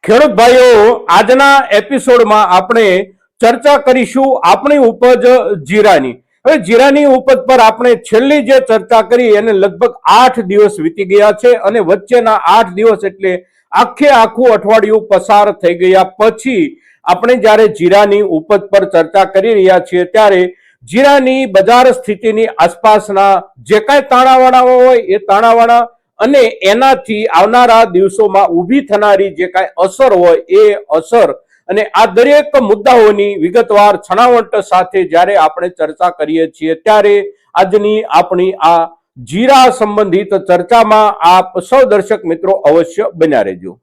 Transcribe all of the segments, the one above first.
ખેડૂત ભાઈઓ, આજના એપિસોડમાં આપણે ચર્ચા કરીશું આપણી ઉપજ જીરાની. હવે જીરાની ઉપજ પર આપણે છેલ્લી જે ચર્ચા કરી એને લગભગ 8 દિવસ વીતી ગયા છે અને વચ્ચેના 8 દિવસ એટલે આખું અઠવાડિયું પસાર થઈ ગયા પછી આપણે જ્યારે જીરાની ઉપજ પર ચર્ચા કરી રહ્યા છીએ ત્યારે જીરાની બજાર સ્થિતિની આસપાસના જે કાંઈ તાણાવાળા હોય એ તાણાવાળા અને એનાથી આવનારા દિવસોમાં ઊભી થનારી જે કાંઈ અસર હોય એ અસર અને આ દરેક મુદ્દાઓની વિગતવાર છણાવટ સાથે જ્યારે આપણે ચર્ચા કરીએ છીએ ત્યારે આજની આપણી આ જીરા સંબંધિત ચર્ચામાં આપ સૌ દર્શક મિત્રો અવશ્ય બન્યા રહેજો.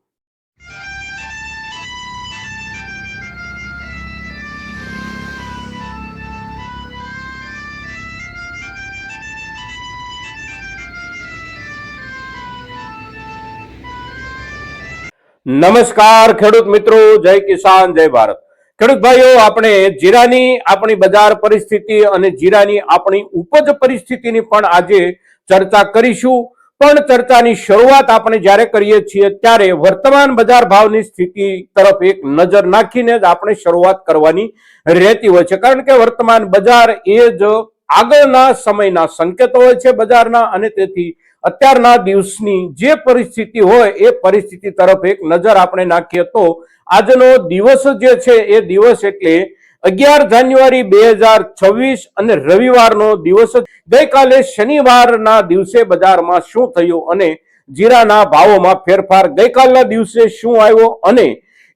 નમસ્કાર ખેડૂત મિત્રો, જય કિસાન, જય ભારત. ખેડૂત ભાઈઓ, આપણે જીરાની આપણી બજાર પરિસ્થિતિ અને જીરાની આપણી ઉપજ પરિસ્થિતિની પણ આજે ચર્ચા કરીશું. પણ ચર્ચાની શરૂઆત આપણે જ્યારે કરીએ છીએ ત્યારે વર્તમાન બજાર ભાવની સ્થિતિ તરફ એક નજર નાખીને જ આપણે શરૂઆત કરવાની રહેતી હોય છે, કારણ કે વર્તમાન બજાર એ જ આગળના સમયના સંકેતો હોય છે બજારના, અને તેથી અત્યારના દિવસની જે પરિસ્થિતિ હોય એ પરિસ્થિતિ તરફ એક નજર આપણે નાખીએ તો આજનો દિવસ જે છે એ દિવસ એટલે 11 જાન્યુઆરી 2026 અને રવિવારનો દિવસ. ગઈકાલે શનિવારના દિવસે બજારમાં શું થયું અને જીરાના ભાવોમાં ફેરફાર ગઈકાલના દિવસે શું આવ્યો અને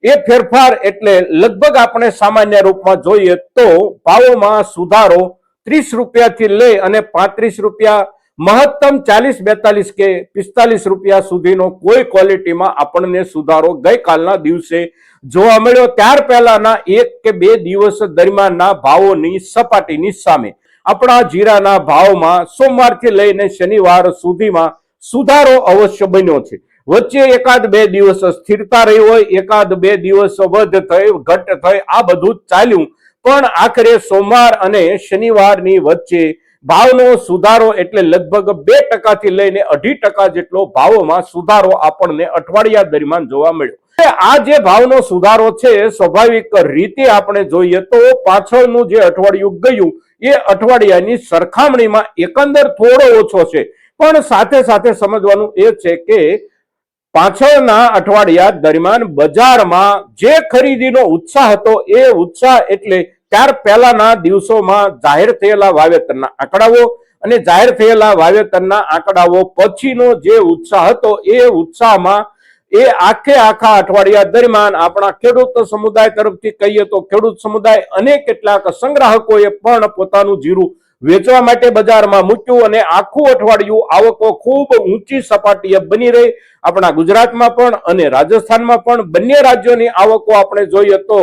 એ ફેરફાર એટલે લગભગ આપણે સામાન્ય રૂપમાં જોઈએ તો ભાવોમાં સુધારો 30 રૂપિયાથી લઈ અને 35 રૂપિયા, મહત્તમ 40, 42 કે 45 રૂપિયા સુધીનો કોઈ ક્વોલિટીમાં આપણને સુધારો ગઈકાલના દિવસે જોવા મળ્યો. ત્યાર પહેલાના 1 કે 2 દિવસ દરમિયાનના ભાવોની સપાટીની સામે આપણા જીરાના ભાવમાં સોમવારથી લઈને શનિવાર સુધીમાં સુધારો અવશ્ય બન્યો છે. વચ્ચે એકાદ 2 દિવસ સ્થિરતા રહી હોય, એકાદ 2 દિવસ વધ થઈ ઘટ થઈ, આ બધું ચાલ્યું, પણ આખરે સોમવાર અને શનિવારની વચ્ચે ભાવનો સુધારો એટલે લગભગ 2% થી લઈને 2.5% જેટલો ભાવોમાં સુધારો આપણને અઠવાડિયા દરમિયાન જોવા મળ્યો. આ જે ભાવનો સુધારો છે સ્વાભાવિક રીતે આપણે જોઈએ તો પાછળનું જે અઠવાડિયું ગયું એ અઠવાડિયાની સરખામણીમાં એકંદર થોડો ઓછો છે, પણ સાથે સાથે સમજવાનું એ છે કે પાછળના અઠવાડિયા દરમિયાન બજારમાં જે ખરીદીનો ઉત્સાહ હતો એ ઉત્સાહ એટલે ત્યાર પહેલાના દિવસોમાં જાહેર થયેલા વાવેતરના આંકડાઓ અને જાહેર થયેલા વાવેતરના આંકડાઓ પછીનો જે ઉત્સાહ હતો એ ઉત્સાહમાં એ આખા અઠવાડિયા દરમિયાન આપણા ખેડૂત સમુદાય તરફથી કહીએ તો ખેડૂત સમુદાય અને કેટલાક સંગ્રાહકોએ પણ પોતાનું જીરું વેચવા માટે બજારમાં મૂક્યું અને આખું અઠવાડિયું આવકો ખૂબ ઊંચી સપાટીએ બની રહી. આપણા ગુજરાતમાં પણ અને રાજસ્થાનમાં પણ બંને રાજ્યોની આવકો આપણે જોઈએ તો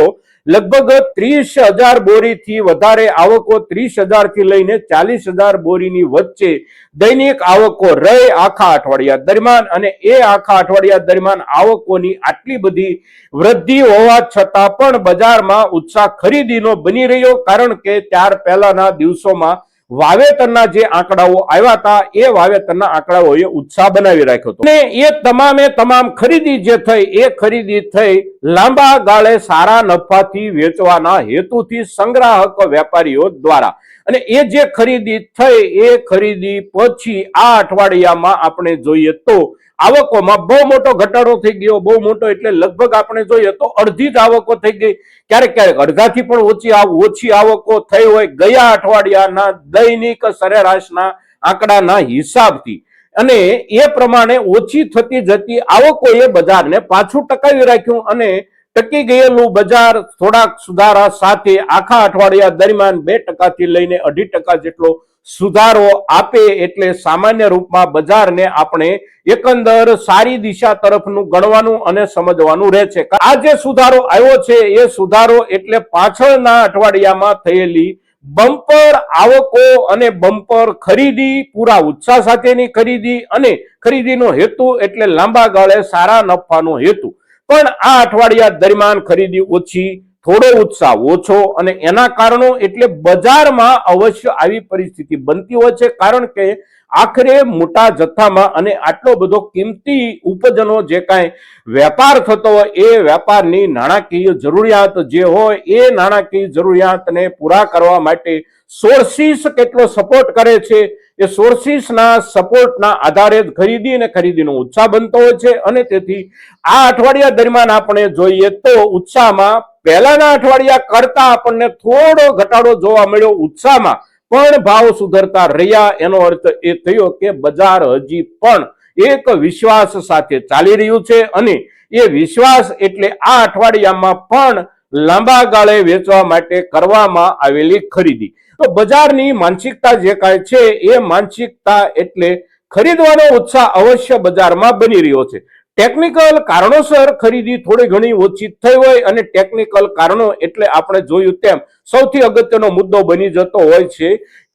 લગભગ 30,000 બોરીથી વધારે આવકો, 30,000 થી લઈને 40,000 બોરીની વચ્ચે દૈનિક આવકો રહી આખા અઠવાડિયા દરમિયાન. અને એ આખા અઠવાડિયા દરમિયાન આવકોની આટલી બધી વૃદ્ધિ હોવા છતાં પણ બજારમાં ઉત્સાહ ખરીદીનો બની રહ્યો, કારણ કે ત્યાર પહેલાના દિવસોમાં વાવેતરના જે આંકડાઓ આવ્યા હતા એ વાવેતરના આંકડાઓએ ઉત્સાહ બનાવી રાખ્યો હતો અને એ તમામ ખરીદી જે થઈ એ ખરીદી થઈ લાંબા ગાળે સારા નફાથી વેચવાના હેતુથી સંગ્રાહક વેપારીઓ દ્વારા. અને એ જે ખરીદી થઈ એ ખરીદી પછી આ અઠવાડિયામાં આપણે જોઈએ તો આવકોમાં બહુ મોટો ઘટાડો થઈ ગયો. બહુ મોટો એટલે લગભગ આપણે જોઈએ તો અડધી જ આવકો થઈ ગઈ, ક્યારેક અડધાથી પણ ઓછી આવકો થઈ હોય ગયા અઠવાડિયાના દૈનિક સરેરાશના આંકડાના હિસાબથી. અને એ પ્રમાણે ઓછી થતી જતી આવકોએ બજારને પાછું ટકાવી રાખ્યું અને ટકી ગયેલું બજાર થોડાક સુધારા સાથે આખા અઠવાડિયા દરમિયાન 2% થી લઈને 2.5% જેટલો સુધારો આપે એટલે સામાન્ય રૂપમાં બજારને આપણે એકંદર સારી દિશા તરફનું ગણવાનું અને સમજવાનું રહે છે. આ જે સુધારો આવ્યો છે એ સુધારો એટલે પાછળના અઠવાડિયામાં થયેલી બમ્પર આવકો અને બમ્પર ખરીદી, પૂરા ઉત્સાહ સાથેની ખરીદી અને ખરીદીનો હેતુ એટલે લાંબા ગાળે સારા નફાનો હેતુ. પણ આ અઠવાડિયા દરમિયાન ખરીદી ઓછી થોડો ઉત્સાહ ઓછો, અને એના કારણો એટલે બજારમાં અવશ્ય આવી પરિસ્થિતિ બનતી હોય છે, કારણ કે આખરે મોટા જથ્થામાં અને આટલો બધો કિંમતી ઉપજનો જે કાંઈ વેપાર થતો હોય એ વેપારની નાણાકીય જરૂરિયાત જે હોય એ નાણાકીય જરૂરિયાતને પૂરા કરવા માટે સોર્સિસ કેટલો સપોર્ટ કરે છે, એ સોર્સિસના સપોર્ટના આધારે જ ખરીદી અને ખરીદીનો ઉત્સાહ બનતો હોય છે. અને તેથી આ અઠવાડિયા દરમિયાન આપણે જોઈએ તો ઉત્સાહમાં પહેલાના અઠવાડિયા કરતા આપણને થોડો ઘટાડો જોવા મળ્યો ઉત્સાહમાં, પણ ભાવ સુધરતા રહ્યા. એનો અર્થ એ થયો કે બજાર હજી પણ એક વિશ્વાસ સાથે ચાલી રહ્યું છે, અને એ વિશ્વાસ એટલે આ અઠવાડિયામાં પણ લાંબા ગાળે વેચવા માટે કરવામાં આવેલી ખરીદી. તો બજારની માનસિકતા જે કાંઈ છે એ માનસિકતા એટલે ખરીદવાનો ઉત્સાહ અવશ્ય બજારમાં બની રહ્યો છે. ટેકનિકલ કારણોસર ખરીદી થોડી ઘણી ઓછી થઈ હોય, અને ટેકનિકલ કારણો એટલે આપણે જોયું તેમ સૌથી અગત્યનો મુદ્દો બની જતો હોય છે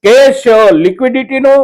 કેશ લિક્વિડિટીનો,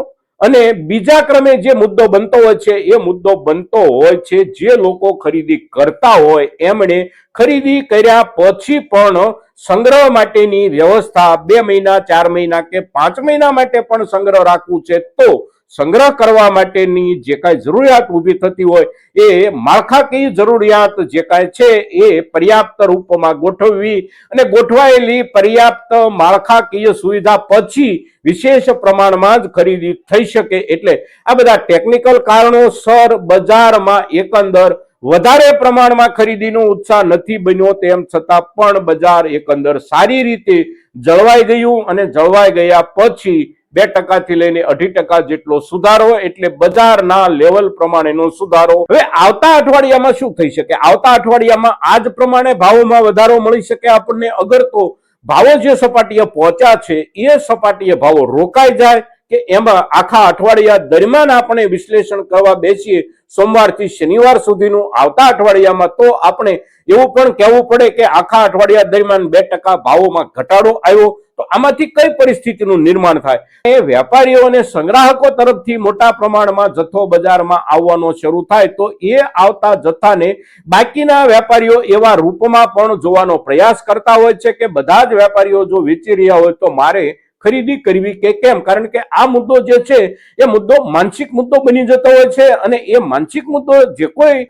અને બીજા ક્રમે જે મુદ્દો બનતો હોય છે એ મુદ્દો બનતો હોય છે જે લોકો ખરીદી કરતા હોય એમણે ખરીદી કર્યા પછી પણ સંગ્રહ માટેની વ્યવસ્થા 2 મહિના 4 મહિના કે 5 મહિના માટે પણ સંગ્રહ રાખવું છે, તો સંગ્રહ કરવા માટેની જે કાંઈ જરૂરિયાત ઊભી થતી હોય એ માળખાકીય જરૂરિયાત જે કાંઈ છે એ પર્યાપ્ત રૂપમાં ગોઠવવી, અને ગોઠવાયેલી પર્યાપ્ત માળખાકીય સુવિધા પછી વિશેષ પ્રમાણમાં જ ખરીદી થઈ શકે. એટલે આ બધા ટેકનિકલ કારણોસર બજારમાં એકંદર વધારે પ્રમાણમાં ખરીદીનો ઉત્સાહ નથી બન્યો, તેમ છતાં પણ બજાર એકંદર સારી રીતે જળવાઈ ગયું, અને જળવાઈ ગયા પછી 2% થી લઈને 2.5% જેટલો સુધારો, એટલે બજારના લેવલ પ્રમાણેનો સુધારો. હવે આવતા અઠવાડિયામાં શું થઈ શકે? આવતા અઠવાડિયામાં આજ પ્રમાણે ભાવોમાં વધારો મળી શકે આપણને, અગર તો ભાવો જે સપાટીએ પહોંચ્યા છે એ સપાટીએ ભાવો રોકાઈ જાય, કે એમાં આખા અઠવાડિયા દરમિયાન આપણે વિશ્લેષણ કરવા બેસીએ સોમવારથી શનિવાર સુધીનું આવતા અઠવાડિયામાં, તો આપણે એવું પણ કહેવું પડે કે આખા અઠવાડિયા દરમિયાન 2% ભાવોમાં ઘટાડો આવ્યો, તો આમાંથી કઈ પરિસ્થિતિનું નિર્માણ થાય? એ વેપારીઓ અને સંગ્રાહકો તરફથી મોટા પ્રમાણમાં જથ્થો બજારમાં આવવાનો શરૂ થાય, તો એ આવતા જથ્થાને બાકીના વેપારીઓ એવા રૂપમાં પણ જોવાનો પ્રયાસ કરતા હોય છે કે બધા જ વેપારીઓ જો વેચી રહ્યા હોય તો મારે ખરીદી કરવી કે કેમ? કારણ કે આ મુદ્દો જે છે એ મુદ્દો માનસિક મુદ્દો બની જતો હોય છે, અને એ માનસિક મુદ્દો જે કોઈ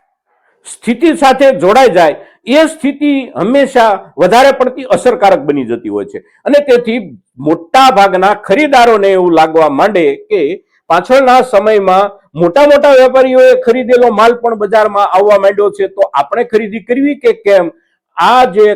સ્થિતિ સાથે જોડાઈ જાય એ સ્થિતિ હંમેશા વધારે પડતી અસરકારક બની જતી હોય છે. અને તેથી મોટા ભાગના ખરીદારોને એવું લાગવા માંડે કે પાછળના સમયમાં મોટા વેપારીઓએ ખરીદેલો માલ પણ બજારમાં આવવા માંડ્યો છે, તો આપણે ખરીદી કરવી કે કેમ? આ જે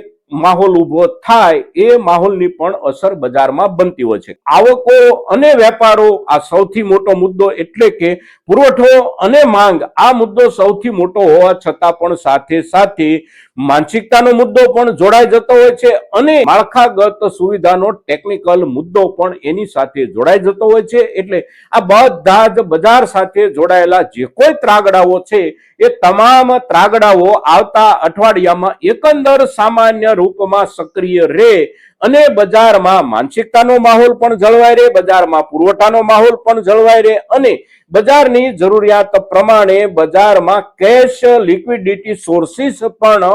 માહોલ ઉભો થાય એ માહોલની પણ અસર બજારમાં બનતી હોય છે. આવકો અને વેપારો આ સૌથી મોટો મુદ્દો, એટલે કે પુરવઠો અને માંગ, આ મુદ્દો સૌથી મોટો હોવા છતાં પણ સાથે સાથે માનસિકતાનો મુદ્દો પણ જોડાઈ જતો હોય છે, અને માળખાગત સુવિધાનો ટેકનિકલ મુદ્દો પણ એની સાથે જોડાઈ જતો હોય છે. એટલે આ બધા જ બજાર સાથે જોડાયેલા જે કોઈ ત્રાગડાઓ છે એ તમામ ત્રાગડાઓ આવતા અઠવાડિયામાં એકંદર સામાન્ય રૂપમાં સક્રિય રહે, અને બજારમાં માનસિકતાનો માહોલ પણ જળવાઈ રહે, બજારમાં પુરવઠાનો માહોલ પણ જળવાઈ રહે, અને બજારની જરૂરિયાત પ્રમાણે બજારમાં કેશ લિક્વિડિટી સોર્સિસ પણ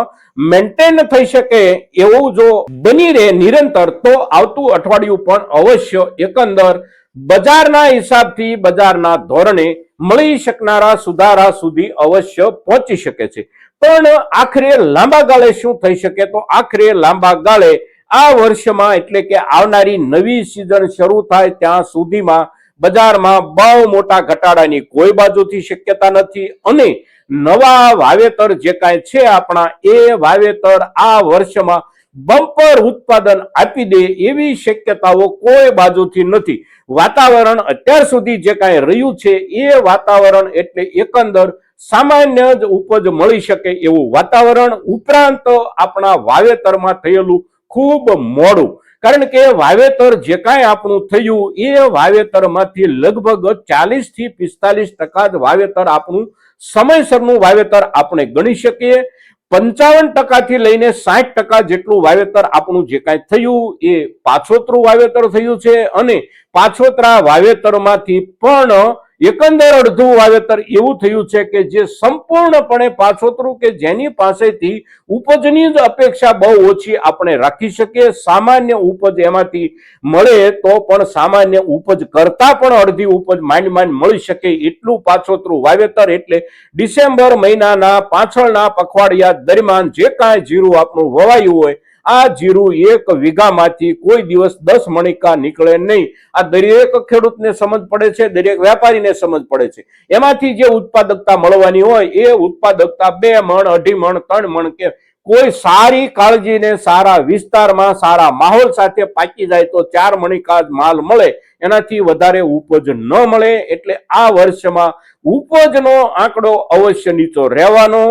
મેન્ટેન થઈ શકે એવું જો બની રહે નિરંતર, તો આવતું અઠવાડિયું પણ અવશ્ય એકંદર બજારના હિસાબથી બજારના ધોરણે મળી શકનારા સુધારા સુધી અવશ્ય પહોંચી શકે છે. પણ આખરે લાંબા ગાળે શું થઈ શકે? તો આખરે લાંબા ગાળે આ વર્ષમાં, એટલે કે આવનારી નવી સિઝન શરૂ થાય ત્યાં સુધીમાં બજારમાં બહુ મોટા ઘટાડાની કોઈ બાજુથી શક્યતા નથી, અને નવા વાવેતર જે કાંઈ છે આપણા, એ વાવેતર આ વર્ષમાં બમ્પર ઉત્પાદન આપી દે એવી શક્યતાઓ કોઈ બાજુથી નથી. વાતાવરણ અત્યાર સુધી જે કાંઈ રહ્યું છે એ વાતાવરણ એટલે એકંદર સામાન્ય જ ઉપજ મળી શકે એવું વાતાવરણ, ઉપરાંત આપણા વાવેતરમાં થયેલું ખૂબ મોડું, કારણ કે વાવેતર જે કાંઈ આપણું થયું એ વાવેતરમાંથી લગભગ 40 થી 45% જ વાવેતર આપણું સમયસરનું વાવેતર આપણે ગણી શકીએ. 55% થી લઈને 60% જેટલું વાવેતર આપણું જે કાંઈ થયું એ પાછોતરું વાવેતર થયું છે, અને પાછોતરા વાવેતરમાંથી પણ એકંદર અડધું વાવેતર એવું થયું છે કે જે સંપૂર્ણપણે પાછોતરું કે જેની પાસેથી ઉપજની જ અપેક્ષા બહુ ઓછી આપણે રાખી શકીએ. સામાન્ય ઉપજ એમાંથી મળે તો પણ સામાન્ય ઉપજ કરતા પણ અડધી ઉપજ માંડ મળી શકે એટલું પાછોતરું વાવેતર. એટલે ડિસેમ્બર મહિનાના પાછળના પખવાડિયા દરમિયાન જે કાંઈ જીરું આપણું વવાયું હોય, આ જીરું 1 વીઘામાંથી કોઈ દિવસ 10 મણકા નીકળે નહીં. આ દરેક ખેડૂતને સમજ પડે છે, દરેક વેપારીને સમજ પડે છે. એમાંથી જે ઉત્પાદકતા મળવાની હોય એ ઉત્પાદકતા 2 મણ, 2.5 મણ, 3 મણ કે કોઈ સારી કાળજીને સારા વિસ્તારમાં સારા માહોલ સાથે પાકી જાય તો 4 મણકા માલ મળે, એનાથી વધારે ઉપજ ન મળે. એટલે આ વર્ષમાં ઉપજનો આંકડો અવશ્ય નીચો રહેવાનો,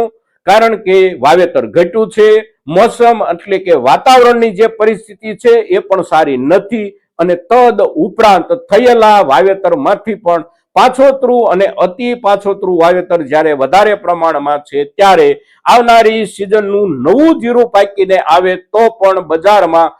કારણ કે વાવેતર ઘટ્યું છે. મોસમ એટલે કે વાતાવરણની જે પરિસ્થિતિ છે એ પણ સારી નથી, અને તદ ઉપરાંત થયેલા વાવેતરમાંથી પણ પાછોતરું અને અતિ પાછોતરું વાવેતર જ્યારે વધારે પ્રમાણમાં છે ત્યારે આવનારી સિઝનનું નવું જીરું પાકીને આવે તો પણ બજારમાં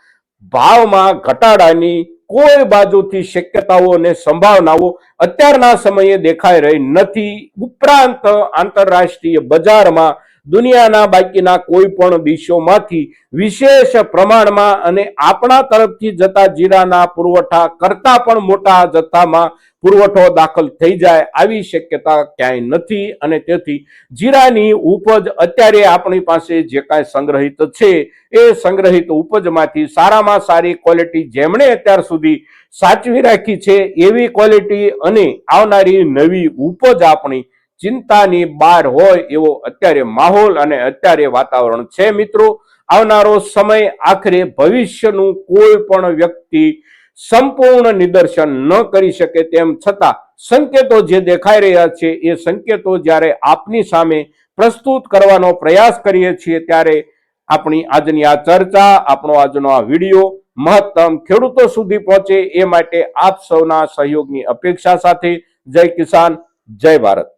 ભાવમાં ઘટાડાની કોઈ બાજુથી શક્યતાઓ અને સંભાવનાઓ અત્યારના સમયે દેખાઈ રહી નથી. ઉપરાંત આંતરરાષ્ટ્રીય બજારમાં દુનિયાના બાકીના કોઈ પણ દેશોમાંથી વિશેષ પ્રમાણમાં અને આપણા તરફથી જતા જીરાના પુરવઠા કરતા પણ મોટા જથ્થામાં પુરવઠો દાખલ થઈ જાય આવી શક્યતા ક્યાંય નથી. અને તેથી જીરાની ઉપજ અત્યારે આપણી પાસે જે કાંઈ સંગ્રહિત છે એ સંગ્રહિત ઉપજમાંથી સારામાં સારી ક્વોલિટી જેમણે અત્યાર સુધી સાચવી રાખી છે એવી ક્વોલિટી અને આવનારી નવી ઉપજ આપણી ચિંતાની બહાર હોય એવો અત્યારે માહોલ અને અત્યારે વાતાવરણ છે. મિત્રો, આવનારો સમય આખરે ભવિષ્યનું કોઈ પણ વ્યક્તિ સંપૂર્ણ નિદર્શન ન કરી શકે, તેમ છતાં સંકેતો જે દેખાઈ રહ્યા છે એ સંકેતો જ્યારે આપની સામે પ્રસ્તુત કરવાનો પ્રયાસ કરીએ છીએ ત્યારે આપણી આજની આ ચર્ચા, આપણો આજનો આ વિડીયો મહત્તમ ખેડૂતો સુધી પહોંચે એ માટે આપ સૌના સહયોગની અપેક્ષા સાથે જય કિસાન, જય ભારત.